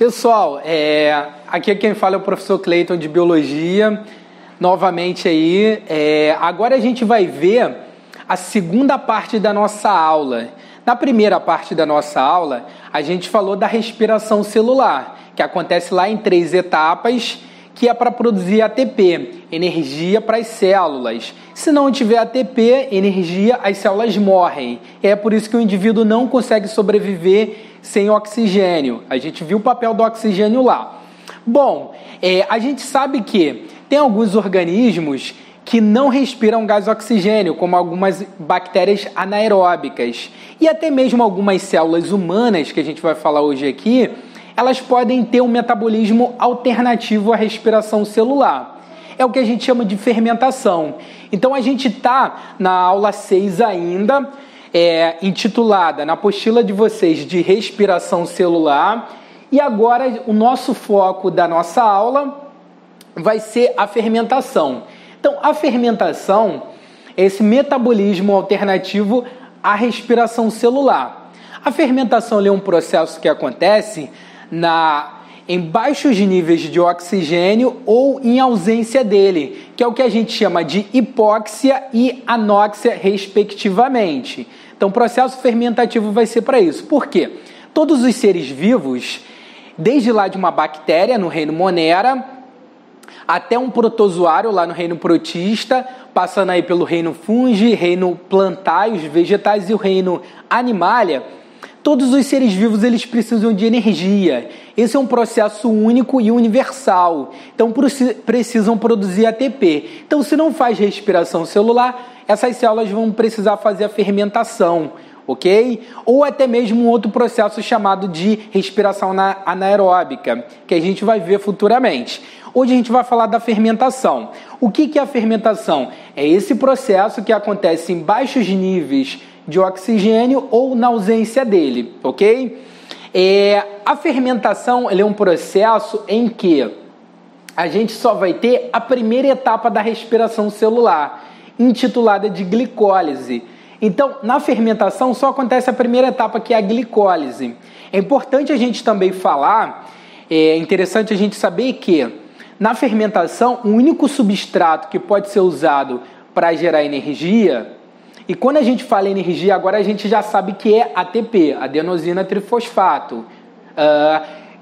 Pessoal, aqui quem fala é o professor Cleiton de Biologia, novamente aí. Agora a gente vai ver a segunda parte da nossa aula. Na primeira parte da nossa aula, a gente falou da respiração celular, que acontece lá em 3 etapas, que é para produzir ATP, energia para as células. Se não tiver ATP, energia, as células morrem. É por isso que o indivíduo não consegue sobreviver sem oxigênio. A gente viu o papel do oxigênio lá. Bom, a gente sabe que tem alguns organismos que não respiram gás oxigênio, como algumas bactérias anaeróbicas. E até mesmo algumas células humanas, que a gente vai falar hoje aqui, elas podem ter um metabolismo alternativo à respiração celular. É o que a gente chama de fermentação. Então a gente está na aula 6 ainda, intitulada na apostila de vocês de respiração celular. E agora o nosso foco da nossa aula vai ser a fermentação. Então a fermentação é esse metabolismo alternativo à respiração celular. A fermentação é um processo que acontece em baixos níveis de oxigênio ou em ausência dele, que é o que a gente chama de hipóxia e anóxia, respectivamente. Então, o processo fermentativo vai ser para isso. Por quê? Todos os seres vivos, desde lá de uma bactéria no reino Monera, até um protozoário lá no reino protista, passando aí pelo reino fungi, reino plantae, os vegetais e o reino animalia, todos os seres vivos eles precisam de energia. Esse é um processo único e universal. Então precisam produzir ATP. Então se não faz respiração celular, essas células vão precisar fazer a fermentação, ok? Ou até mesmo um outro processo chamado de respiração anaeróbica, que a gente vai ver futuramente. Hoje a gente vai falar da fermentação. O que é a fermentação? É esse processo que acontece em baixos níveis de oxigênio ou na ausência dele, ok? A fermentação é um processo em que a gente só vai ter a primeira etapa da respiração celular, intitulada de glicólise. Então, na fermentação só acontece a primeira etapa, que é a glicólise. É importante a gente também falar, é interessante a gente saber que na fermentação o único substrato que pode ser usado para gerar energia. E quando a gente fala em energia, agora a gente já sabe que é ATP, adenosina trifosfato.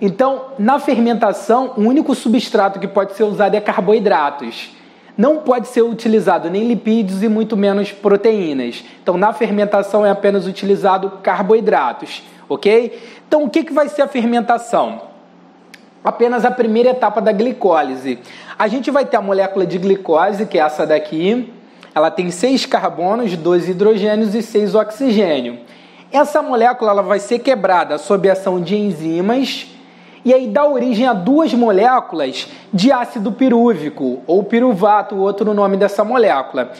Então, na fermentação, o único substrato que pode ser usado é carboidratos. Não pode ser utilizado nem lipídios e muito menos proteínas. Então, na fermentação é apenas utilizado carboidratos, ok? Então, o que vai ser a fermentação? Apenas a primeira etapa da glicólise. A gente vai ter a molécula de glicose, que é essa daqui. Ela tem 6 carbonos, 2 hidrogênios e 6 oxigênio. Essa molécula ela vai ser quebrada sob a ação de enzimas e aí dá origem a 2 moléculas de ácido pirúvico, ou piruvato, o outro nome dessa molécula.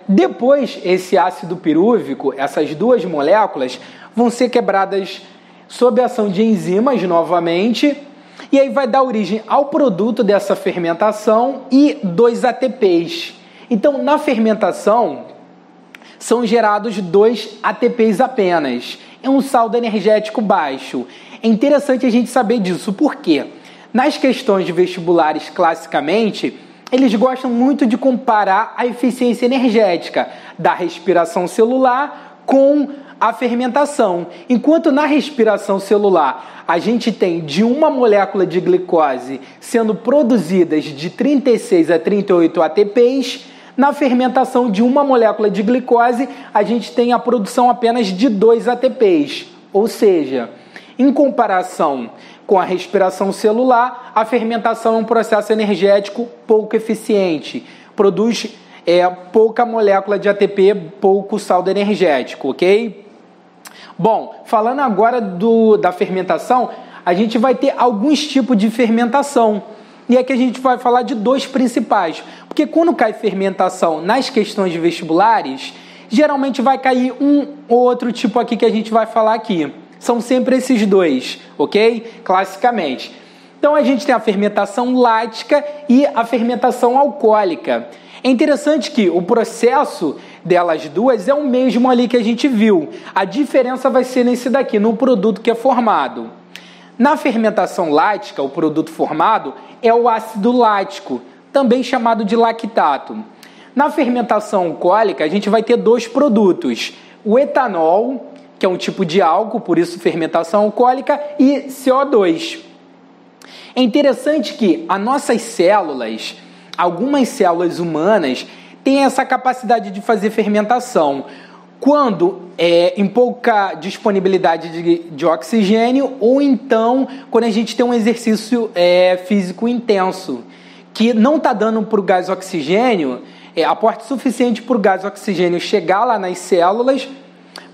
Depois, esse ácido pirúvico, essas 2 moléculas, vão ser quebradas sob a ação de enzimas novamente, e aí vai dar origem ao produto dessa fermentação e 2 ATPs. Então, na fermentação, são gerados 2 ATPs apenas. É um saldo energético baixo. É interessante a gente saber disso, porque nas questões de vestibulares, classicamente, eles gostam muito de comparar a eficiência energética da respiração celular com a fermentação. Enquanto na respiração celular a gente tem de uma molécula de glicose sendo produzidas de 36 a 38 ATPs, na fermentação de uma molécula de glicose a gente tem a produção apenas de 2 ATPs. Ou seja, em comparação com a respiração celular, a fermentação é um processo energético pouco eficiente, produz pouca molécula de ATP, pouco saldo energético, ok? Bom, falando agora da fermentação, a gente vai ter alguns tipos de fermentação. E aqui a gente vai falar de 2 principais. Porque quando cai fermentação nas questões de vestibulares, geralmente vai cair um ou outro tipo aqui que a gente vai falar aqui. São sempre esses 2, ok? Classicamente. Então a gente tem a fermentação lática e a fermentação alcoólica. É interessante que o processo delas duas é o mesmo ali que a gente viu. A diferença vai ser nesse daqui, no produto que é formado. Na fermentação lática, o produto formado é o ácido lático, também chamado de lactato. Na fermentação alcoólica, a gente vai ter dois produtos, o etanol, que é um tipo de álcool, por isso fermentação alcoólica, e CO2. É interessante que as nossas células, algumas células humanas, têm essa capacidade de fazer fermentação quando em pouca disponibilidade de oxigênio ou então quando a gente tem um exercício físico intenso, que não está dando para o gás oxigênio aporte suficiente para o gás oxigênio chegar lá nas células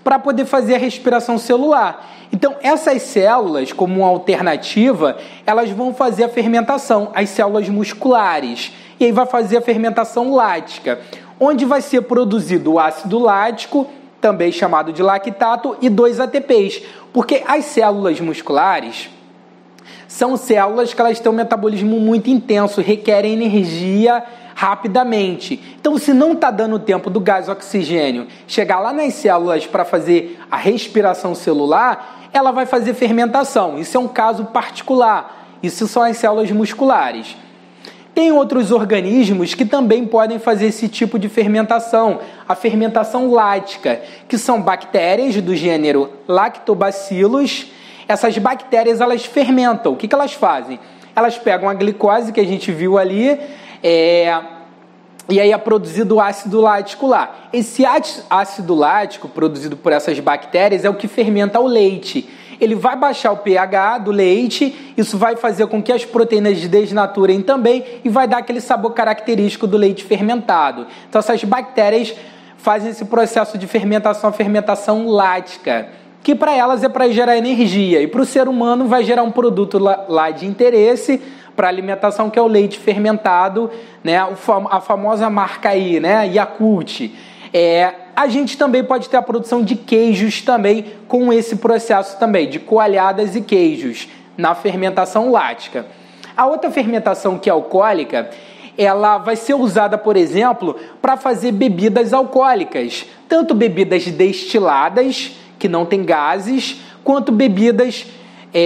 para poder fazer a respiração celular. Então, essas células, como uma alternativa, elas vão fazer a fermentação, as células musculares, e aí vai fazer a fermentação lática, onde vai ser produzido o ácido lático, também chamado de lactato, e 2 ATPs, porque as células musculares são células que elas têm um metabolismo muito intenso, requerem energia rapidamente. Então, se não está dando tempo do gás oxigênio chegar lá nas células para fazer a respiração celular, ela vai fazer fermentação. Isso é um caso particular. Isso são as células musculares. Tem outros organismos que também podem fazer esse tipo de fermentação, a fermentação lática, que são bactérias do gênero Lactobacillus. Essas bactérias, elas fermentam. O que elas fazem? Elas pegam a glicose que a gente viu ali, e aí é produzido o ácido lático lá. Esse ácido lático produzido por essas bactérias é o que fermenta o leite. Ele vai baixar o pH do leite, isso vai fazer com que as proteínas desnaturem também e vai dar aquele sabor característico do leite fermentado. Então essas bactérias fazem esse processo de fermentação, a fermentação lática, que para elas é para gerar energia, e para o ser humano vai gerar um produto lá de interesse para alimentação, que é o leite fermentado, né? A famosa marca aí, né? Yakult. A gente também pode ter a produção de queijos também com esse processo também, de coalhadas e queijos, na fermentação lática. A outra fermentação, que é alcoólica, ela vai ser usada, por exemplo, para fazer bebidas alcoólicas, tanto bebidas destiladas, que não tem gases, quanto bebidas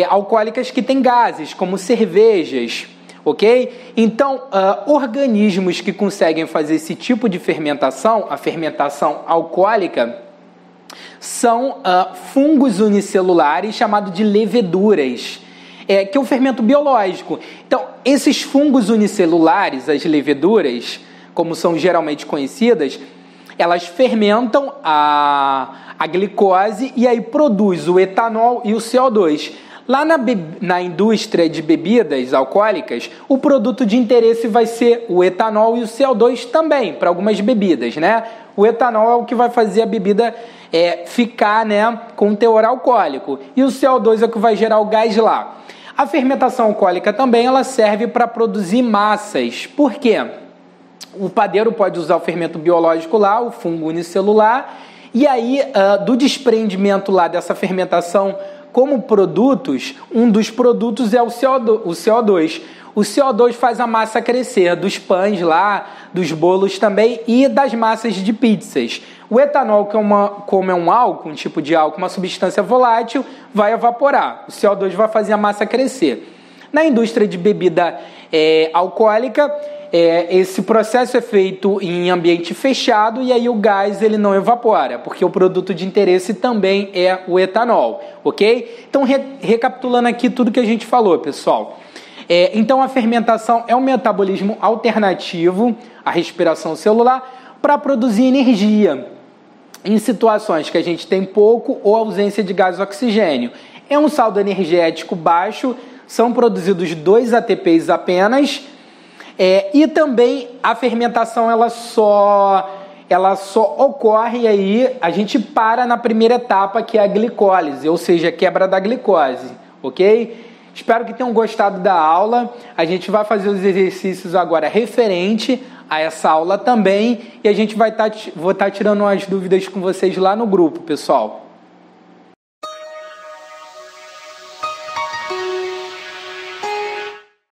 alcoólicas que têm gases, como cervejas, ok? Então, organismos que conseguem fazer esse tipo de fermentação, a fermentação alcoólica, são fungos unicelulares chamados de leveduras, que é um fermento biológico. Então, esses fungos unicelulares, as leveduras, como são geralmente conhecidas, elas fermentam a glicose e aí produz o etanol e o CO2. Lá na indústria de bebidas alcoólicas, o produto de interesse vai ser o etanol e o CO2 também, para algumas bebidas, né? O etanol é o que vai fazer a bebida ficar, né, com teor alcoólico, e o CO2 é o que vai gerar o gás lá. A fermentação alcoólica também ela serve para produzir massas. Por quê? O padeiro pode usar o fermento biológico lá, o fungo unicelular, e aí do desprendimento lá dessa fermentação como produtos, um dos produtos é o CO2. O CO2 faz a massa crescer, dos pães lá, dos bolos também e das massas de pizzas. O etanol, como é um álcool, um tipo de álcool, uma substância volátil, vai evaporar. O CO2 vai fazer a massa crescer. Na indústria de bebida alcoólica, esse processo é feito em ambiente fechado e aí o gás ele não evapora, porque o produto de interesse também é o etanol, ok? Então, recapitulando aqui tudo que a gente falou, pessoal. Então, a fermentação é um metabolismo alternativo à respiração celular para produzir energia em situações que a gente tem pouco ou ausência de gás oxigênio. É um saldo energético baixo, são produzidos 2 ATPs apenas, e também a fermentação ela só ocorre aí, a gente para na primeira etapa, que é a glicólise, ou seja, a quebra da glicose, ok? Espero que tenham gostado da aula. A gente vai fazer os exercícios agora referente a essa aula também, e a gente vou estar tirando umas dúvidas com vocês lá no grupo, pessoal.